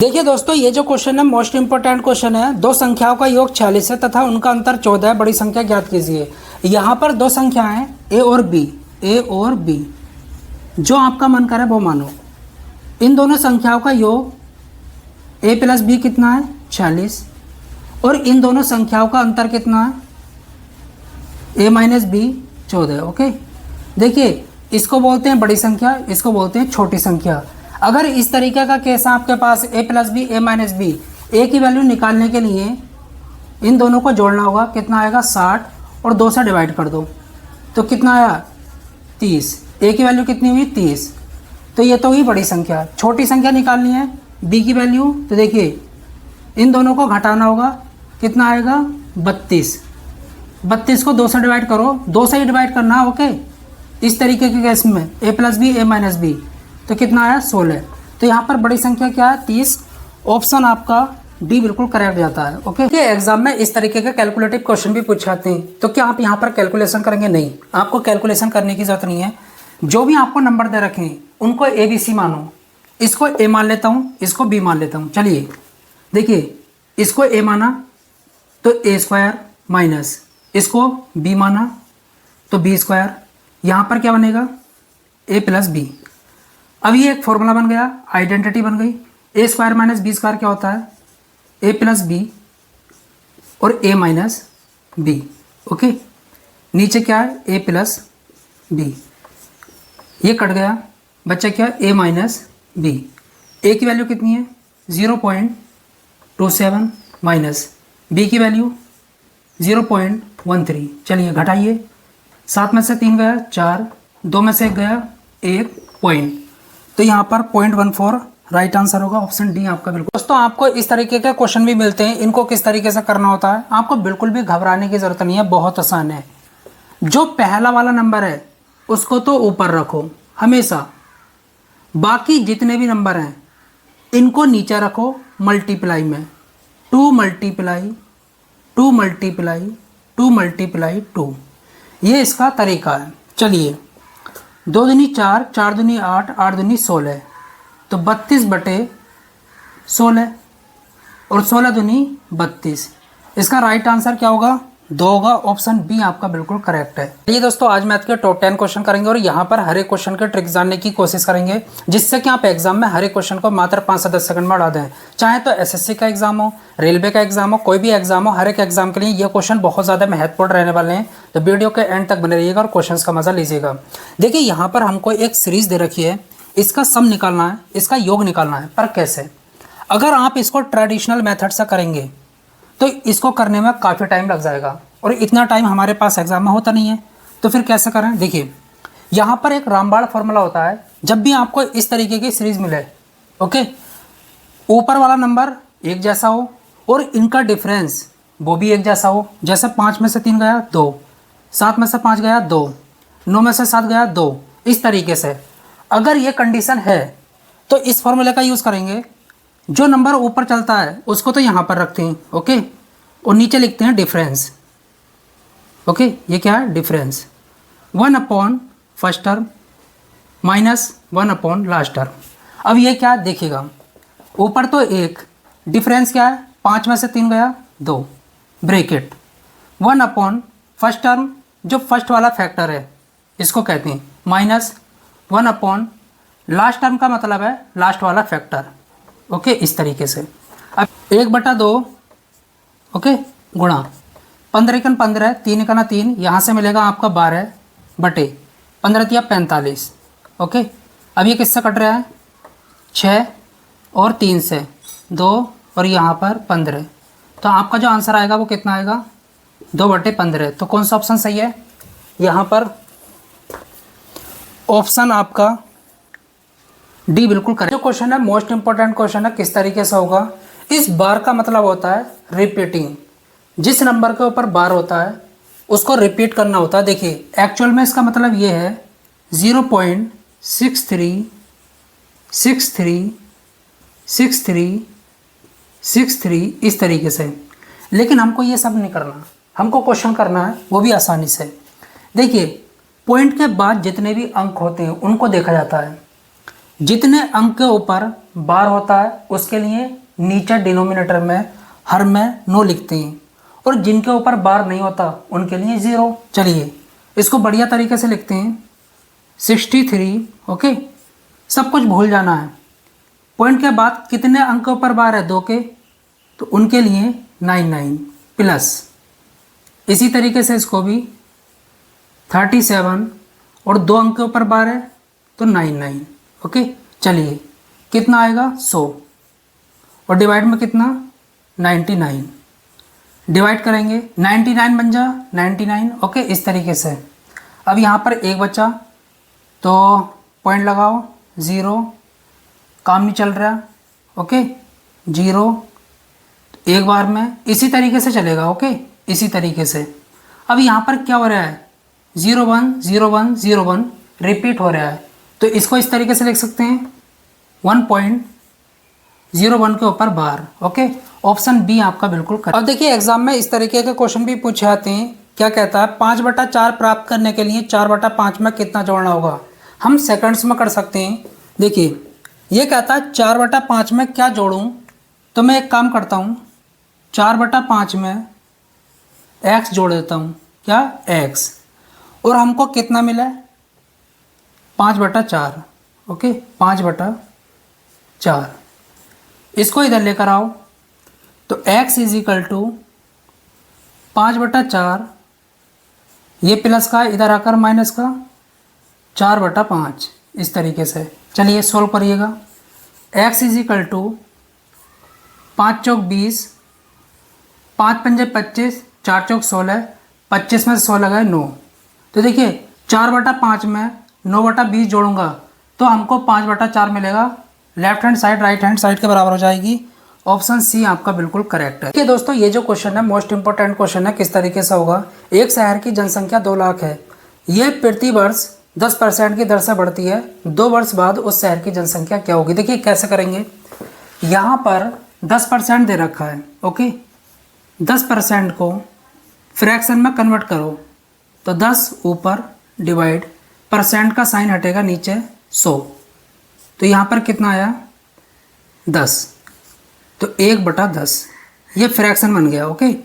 देखिए दोस्तों, ये जो क्वेश्चन है मोस्ट इंपोर्टेंट क्वेश्चन है। दो संख्याओं का योग 46 है तथा उनका अंतर 14 है। बड़ी संख्या ज्ञात कीजिए। यहाँ पर दो संख्याएं हैं ए और बी, जो आपका मन करे वो मानो। इन दोनों संख्याओं का योग ए प्लस बी कितना है 46, और इन दोनों संख्याओं का अंतर कितना है ए माइनस बी 14। ओके, देखिए इसको बोलते हैं बड़ी संख्या, इसको बोलते हैं छोटी संख्या। अगर इस तरीके का केस आपके पास ए प्लस बी ए माइनस बी, ए की वैल्यू निकालने के लिए इन दोनों को जोड़ना होगा। कितना आएगा 60, और 2 से डिवाइड कर दो तो कितना आया 30। ए की वैल्यू कितनी हुई 30, तो ये तो हुई बड़ी संख्या। छोटी संख्या निकालनी है बी की वैल्यू, तो देखिए इन दोनों को घटाना होगा। कितना आएगा 32। 32 को 2 से डिवाइड करो, 2 से ही डिवाइड करना। ओके, इस तरीके के केस में ए प्लस बी ए माइनस बी, तो कितना आया 16। तो यहाँ पर बड़ी संख्या क्या है 30। ऑप्शन आपका डी बिल्कुल करेक्ट जाता है। ओके, एग्जाम में इस तरीके के कैलकुलेटिव क्वेश्चन भी पूछ जाते हैं, तो क्या आप यहाँ पर कैलकुलेशन करेंगे? नहीं, आपको कैलकुलेशन करने की जरूरत नहीं है। जो भी आपको नंबर दे रखे हैं उनको ए बी सी मानो। इसको ए मान लेता हूँ, इसको बी मान लेता हूँ। चलिए देखिए, इसको ए माना तो ए स्क्वायर, माइनस इसको बी माना तो बी स्क्वायर। यहाँ पर क्या बनेगा ए प्लस बी। अब ये एक फॉर्मूला बन गया, आइडेंटिटी बन गई। ए स्क्वायर माइनस बी स्क्वायर क्या होता है ए प्लस बी और ए माइनस बी। ओके, नीचे क्या है ए प्लस बी, ये कट गया, बच्चा क्या ए माइनस बी। ए की वैल्यू कितनी है 0.27 माइनस बी की वैल्यू 0.13। चलिए घटाइए, 7 में से 3 गया 4, 2 में से 1 गया 1 पॉइंट, तो यहाँ पर 0.14 राइट आंसर होगा। ऑप्शन डी आपका बिल्कुल। दोस्तों, आपको इस तरीके के क्वेश्चन भी मिलते हैं, इनको किस तरीके से करना होता है आपको बिल्कुल भी घबराने की जरूरत नहीं है, बहुत आसान है। जो पहला वाला नंबर है उसको तो ऊपर रखो हमेशा, बाकी जितने भी नंबर हैं इनको नीचे रखो मल्टीप्लाई में। 2 मल्टीप्लाई 2 मल्टीप्लाई 2 मल्टीप्लाई 2, ये इसका तरीका है। चलिए 2 दूनी 4, 4 दूनी 8, 8 दूनी 16, तो 32/16, और 16 दूनी 32। इसका राइट आंसर क्या होगा 2 होगा। ऑप्शन बी आपका बिल्कुल करेक्ट है। ये दोस्तों, आज मैथ के टॉप 10 क्वेश्चन करेंगे और यहाँ पर हर एक क्वेश्चन के ट्रिक जानने की कोशिश करेंगे, जिससे कि आप एग्जाम में हर एक क्वेश्चन को मात्र 5 से 10 सेकंड में उड़ा दें। चाहे तो एसएससी का एग्जाम हो, रेलवे का एग्जाम हो, कोई भी एग्जाम हो, हर एक एग्जाम के लिए ये क्वेश्चन बहुत ज़्यादा महत्वपूर्ण रहने वाले हैं। तो वीडियो के एंड तक बने रहिएगा और क्वेश्चन का मजा लीजिएगा। देखिए यहाँ पर हमको एक सीरीज दे रखी है, इसका सम निकालना है, इसका योग निकालना है। पर कैसे? अगर आप इसको ट्रेडिशनल मेथड से करेंगे तो इसको करने में काफ़ी टाइम लग जाएगा, और इतना टाइम हमारे पास एग्जाम में होता नहीं है। तो फिर कैसे करें? देखिए यहाँ पर एक रामबाण फॉर्मूला होता है। जब भी आपको इस तरीके की सीरीज मिले, ओके, ऊपर वाला नंबर एक जैसा हो और इनका डिफरेंस वो भी एक जैसा हो। जैसे 5 में से 3 गया 2, 7 में से 5 गया 2, 9 में से 7 गया 2, इस तरीके से अगर ये कंडीशन है तो इस फॉर्मूले का यूज़ करेंगे। जो नंबर ऊपर चलता है उसको तो यहाँ पर रखते हैं, ओके, और नीचे लिखते हैं डिफरेंस। ओके, ये क्या है difference, 1/1 first term minus 1/1 last term. अब ये क्या देखिएगा, ऊपर तो 1, डिफरेंस क्या है 5 में से 3 गया 2, ब्रैकेट 1/1 फर्स्ट टर्म, जो फर्स्ट वाला फैक्टर है इसको कहते हैं, माइनस 1/1 लास्ट टर्म का मतलब है लास्ट वाला फैक्टर। ओके, इस तरीके से। अब 1/2, ओके, गुणा 15 × 15, 3 × 3, यहाँ से मिलेगा आपका 12 बटे 15 या 45। ओके, अब ये किससे कट रहा है 6 और 3 से 2, और यहाँ पर 15, तो आपका जो आंसर आएगा वो कितना आएगा 2/15। तो कौन सा ऑप्शन सही है? यहाँ पर ऑप्शन आपका डी बिल्कुल करेक्ट। जो क्वेश्चन है मोस्ट इंपॉर्टेंट क्वेश्चन है, किस तरीके से होगा? इस बार का मतलब होता है रिपीटिंग। जिस नंबर के ऊपर बार होता है उसको रिपीट करना होता है। देखिए एक्चुअल में इसका मतलब ये है 0.63636363 इस तरीके से, लेकिन हमको ये सब नहीं करना, हमको क्वेश्चन करना है वो भी आसानी से। देखिए पॉइंट के बाद जितने भी अंक होते हैं उनको देखा जाता है। जितने अंक के ऊपर बार होता है उसके लिए नीचे डिनोमिनेटर में हर में 9 लिखते हैं, और जिनके ऊपर बार नहीं होता उनके लिए 0। चलिए इसको बढ़िया तरीके से लिखते हैं 63। ओके, सब कुछ भूल जाना है। पॉइंट के बाद कितने अंक के ऊपर बार है 2 के, तो उनके लिए 99 प्लस इसी तरीके से इसको भी 37 और 2 अंक के ऊपर बार है तो 99। ओके, चलिए कितना आएगा 100 और डिवाइड में कितना 99, डिवाइड करेंगे 99 बन जा 99। ओके, इस तरीके से। अब यहाँ पर एक बचा तो पॉइंट लगाओ 0, काम नहीं चल रहा। ओके, 0 एक बार में इसी तरीके से चलेगा। ओके, इसी तरीके से। अब यहाँ पर क्या हो रहा है 01 01 01 रिपीट हो रहा है, तो इसको इस तरीके से लिख सकते हैं 1.01 के ऊपर बार। ओके, ऑप्शन बी आपका बिल्कुल करेक्ट। अब देखिए एग्जाम में इस तरीके के क्वेश्चन भी पूछे जाते हैं। क्या कहता है 5/4 प्राप्त करने के लिए 4/5 में कितना जोड़ना होगा। हम सेकंड्स में कर सकते हैं। देखिए ये कहता है 4/5 में क्या जोड़ूं, तो मैं एक काम करता हूँ 4/5 में x जोड़ देता हूँ। क्या x, और हमको कितना मिला 5/4। ओके, 5/4 इसको इधर लेकर आओ तो x = 5/4, ये प्लस का इधर आकर माइनस का 4/5 इस तरीके से। चलिए सोल्व करिएगा। x = 5 चौक 20, 5 पंजे 25, 4 चौक 16, 25 में से 16 गए 9। तो देखिए 4/5 में 9/20 जोड़ूंगा तो हमको 5/4 मिलेगा। Left hand side right hand side के बराबर हो जाएगी। ऑप्शन सी आपका बिल्कुल करेक्ट है। देखिए दोस्तों ये जो क्वेश्चन है मोस्ट इंपॉर्टेंट क्वेश्चन है। किस तरीके से होगा, एक शहर की जनसंख्या 2 लाख है, ये प्रति वर्ष 10% की दर से बढ़ती है। 2 वर्ष बाद उस शहर की जनसंख्या क्या होगी। देखिए कैसे करेंगे, यहाँ पर 10% दे रखा है। ओके, 10% को फ्रैक्शन में कन्वर्ट करो तो 10 ऊपर डिवाइड, परसेंट का साइन हटेगा नीचे 100, तो यहाँ पर कितना आया 10, तो 1/10 ये फ्रैक्शन बन गया। ओके,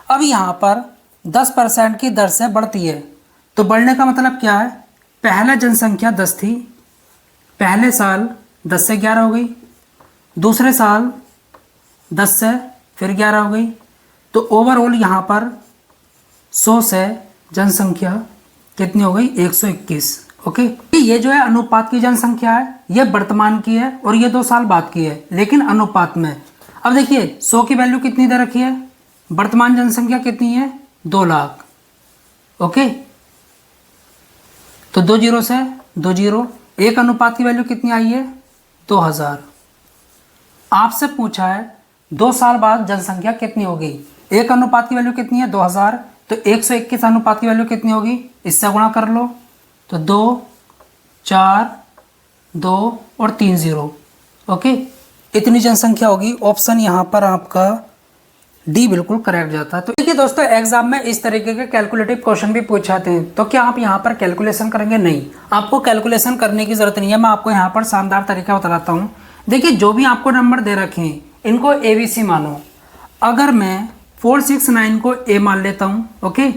अब यहाँ पर 10% की दर से बढ़ती है, तो बढ़ने का मतलब क्या है, पहले जनसंख्या 10 थी, पहले साल 10 से 11 हो गई, दूसरे साल 10 से फिर 11 हो गई, तो ओवरऑल यहाँ पर 100 से जनसंख्या कितनी हो गई 121। ओके, ये जो है अनुपात की जनसंख्या है, ये वर्तमान की है और ये 2 साल बाद की है, लेकिन अनुपात में। अब देखिए 100 की वैल्यू कितनी दे रखी है, वर्तमान जनसंख्या कितनी है 2 लाख। ओके, तो 2 0 से 2 0, एक अनुपात की वैल्यू कितनी आई है 2000। आपसे पूछा है 2 साल बाद जनसंख्या कितनी होगी, एक अनुपात की वैल्यू कितनी है 2000, तो 121 अनुपात की वैल्यू कितनी होगी, इससे गुणा कर लो, तो 2 4 2 और 3 0। ओके, इतनी जनसंख्या होगी। ऑप्शन यहाँ पर आपका डी बिल्कुल करेक्ट जाता है। तो देखिए दोस्तों एग्जाम में इस तरीके के कैलकुलेटिव क्वेश्चन भी पूछाते हैं, तो क्या आप यहाँ पर कैलकुलेशन करेंगे, नहीं, आपको कैलकुलेशन करने की जरूरत नहीं है। मैं आपको यहाँ पर शानदार तरीका बताता हूँ। देखिए जो भी आपको नंबर दे रखे हैं इनको ABC मानो। अगर मैं 469 को A मान लेता हूँ, ओके,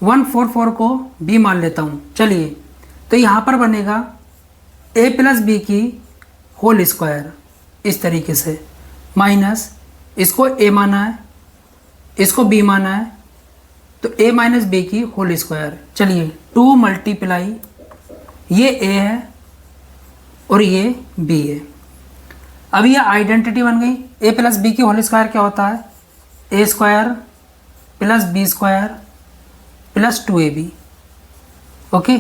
144 को B मान लेता हूँ, चलिए, तो यहाँ पर बनेगा A + B की होल स्क्वायर इस तरीके से, माइनस इसको A माना है, इसको B माना है, तो A - B की होल स्क्वायर। चलिए 2 मल्टीप्लाई, ये A है और ये B है। अब ये आइडेंटिटी बन गई। A + B की होल स्क्वायर क्या होता है, A² + B² + 2AB। Okay,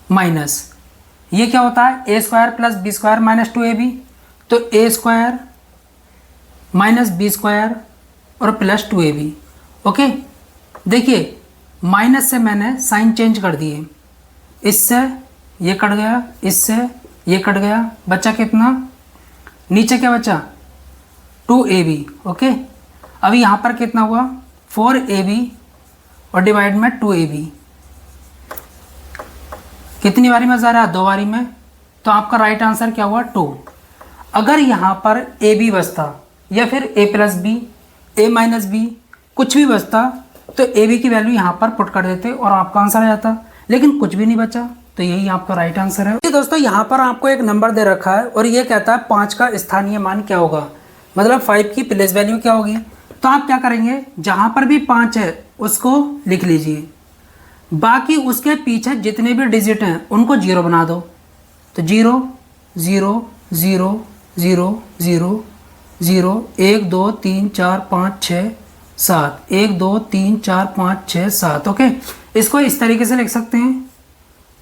minus ये क्या होता है A² + B² - 2AB, तो A² - B² और प्लस 2AB। ओके, देखिए माइनस से मैंने साइन चेंज कर दिए, इससे ये कट गया, इससे ये कट गया, बचा कितना, नीचे क्या बचा 2AB। ओके, अभी यहाँ पर कितना हुआ 4AB और डिवाइड में 2AB। कितनी बारी में जा रहा है, 2 बारी में, तो आपका राइट आंसर क्या हुआ 2। अगर यहाँ पर ए बी बचता या फिर ए प्लस बी, ए माइनस बी, कुछ भी बचता तो ए बी की वैल्यू यहाँ पर पुट कर देते और आपका आंसर आ जाता, लेकिन कुछ भी नहीं बचा तो यही आपका राइट आंसर है। दोस्तों यहाँ पर आपको एक नंबर दे रखा है और ये कहता है 5 का स्थानीय मान क्या होगा, मतलब 5 की प्लेस वैल्यू क्या होगी। तो आप क्या करेंगे, जहाँ पर भी 5 है उसको लिख लीजिए, बाकी उसके पीछे जितने भी डिजिट हैं उनको 0 बना दो। तो 0 0 0 0 0 0 1 2 3 4 5 6 7 1 2 3 4 5 6 7। ओके, इसको इस तरीके से लिख सकते हैं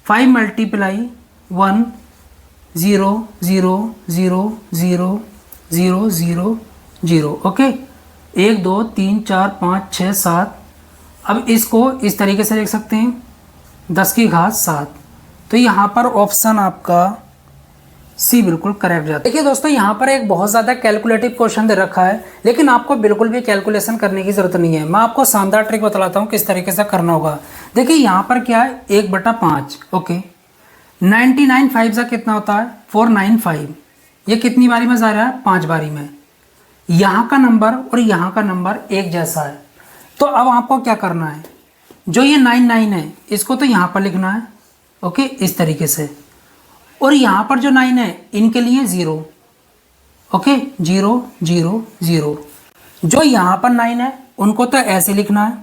5 मल्टीप्लाई 1 0 0 0 0 0 0 0। ओके, 1 2 3 4 5 6 7। अब इसको इस तरीके से लिख सकते हैं 10 की घात 7। तो यहाँ पर ऑप्शन आपका सी बिल्कुल करेक्ट जाता है। देखिए दोस्तों यहाँ पर एक बहुत ज़्यादा कैलकुलेटिव क्वेश्चन दे रखा है, लेकिन आपको बिल्कुल भी कैलकुलेशन करने की ज़रूरत नहीं है। मैं आपको शानदार ट्रिक बतलाता हूँ किस तरीके से करना होगा। देखिए यहाँ पर क्या है 1/5। ओके, 99 5 का कितना होता है 495। ये कितनी बारी में जा रहा है 5 बारी में। यहाँ का नंबर और यहाँ का नंबर एक जैसा है, तो अब आपको क्या करना है, जो ये 99 है इसको तो यहाँ पर लिखना है। ओके, इस तरीके से, और यहाँ पर जो 9 है इनके लिए 0। ओके, 0 0 0। जो यहाँ पर 9 है उनको तो ऐसे लिखना है,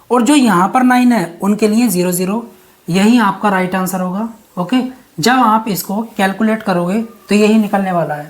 और जो यहाँ पर 9 है उनके लिए 0 0। यही आपका राइट आंसर होगा। ओके, जब आप इसको कैलकुलेट करोगे तो यही निकलने वाला है।